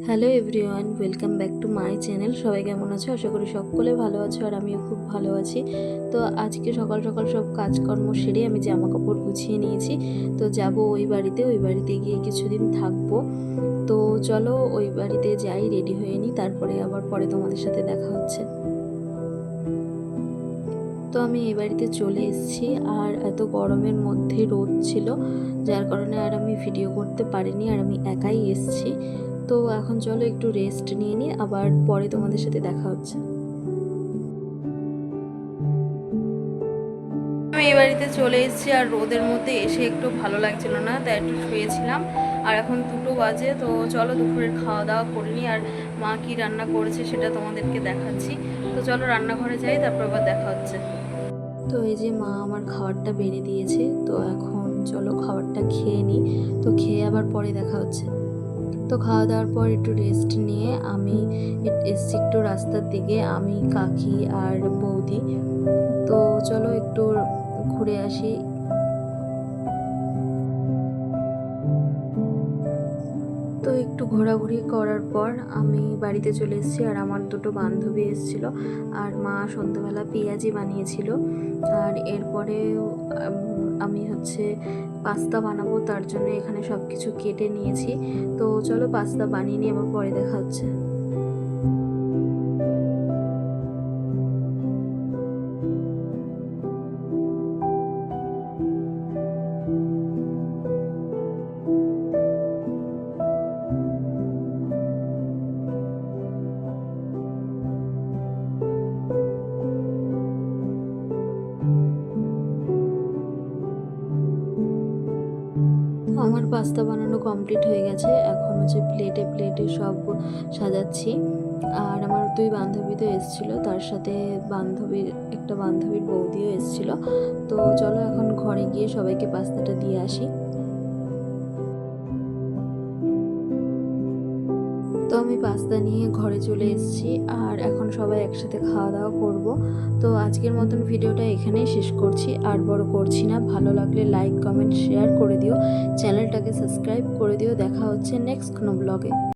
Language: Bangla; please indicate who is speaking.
Speaker 1: Hello everyone, welcome back to my channel. সবাই কেমন আছো? আশা করি সকলে ভালো আছো আর আমিও খুব ভালো আছি। তো আজকে সকাল সকাল সব কাজকর্ম সেরে আমি জামা কাপড় গুছিয়ে নিয়েছি। তো যাব ওই বাড়িতে গিয়ে কিছুদিন থাকবো। তো চলো ওই বাড়িতে যাই, রেডি হয়ে নিই, তারপরে আবার পরে তোমাদের সাথে দেখা হচ্ছে। তো আমি এই বাড়িতে চলে এসেছি আর এত গরমের মধ্যে রোদ ছিল, যার কারণে আর আমি ভিডিও করতে পারিনি আর আমি একাই এসেছি। তো এখন চলো একটু রেস্ট নিয়ে নিই, আবার পরে তোমাদের সাথে দেখা হচ্ছে। আমি এই বাড়িতে চলে এসেছি আর রোদের মধ্যে এসে একটু ভালো লাগছিল না, তাই একটু শুয়েছিলাম। আর এখন 2টো বাজে, তো চলো দুপুরের খাওয়া দাওয়া করে নিই। আর মা কি রান্না করেছে সেটা তোমাদেরকে দেখাচ্ছি। তো চলো রান্নাঘরে যাই, তারপর আবার দেখা হচ্ছে। তো এই যে মা আমার খাবারটা বেড়ে দিয়েছে, তো এখন চলো খাবারটা খেয়ে নিই। তো খেয়ে আবার পরে দেখা হচ্ছে। তো খাওয়া দাওয়ার পর একটু রেস্ট নিয়ে আমি এসছি একটু রাস্তার দিকে, আমি কাকি আর বৌদি। তো চলো একটু ঘুরে আসি। তো একটু ঘোরাঘুরি করার পর আমি বাড়িতে চলে এসেছি আর আমার 2টো বান্ধবী এসেছিলো আর মা সন্ধ্যাবেলা পেঁয়াজি বানিয়েছিল। আর এরপরে আমি পাস্তা বানাবো, তার জন্য এখানে সব কিছু কেটে নিয়েছি। তো চলো পাস্তা বানিয়ে নিয়ে আবার পরে দেখা হচ্ছে। আমার পাস্তা বানানো কমপ্লিট হয়ে গেছে, এখন প্লেটে প্লেটে সব সাজাচ্ছি। আর আমার 2 বান্ধবী তো এসেছিলো, তার সাথে একটা বান্ধবীর বৌদিও এসেছিলো। তো চলো এখন ঘরে গিয়ে সবাইকে পাস্তাটা দিয়ে আসি। তো আমি পাস্তা নিয়ে ঘরে চলে এসেছি আর এখন সবাই একসাথে খাওয়া দাওয়া করব। তো আজকের মতন ভিডিওটা এখানেই শেষ করছি, আর বড় করছি না। ভালো লাগলে লাইক কমেন্ট শেয়ার করে দিও, চ্যানেলটাকে সাবস্ক্রাইব করে দিও। দেখা হচ্ছে নেক্সট কোনো ব্লগে।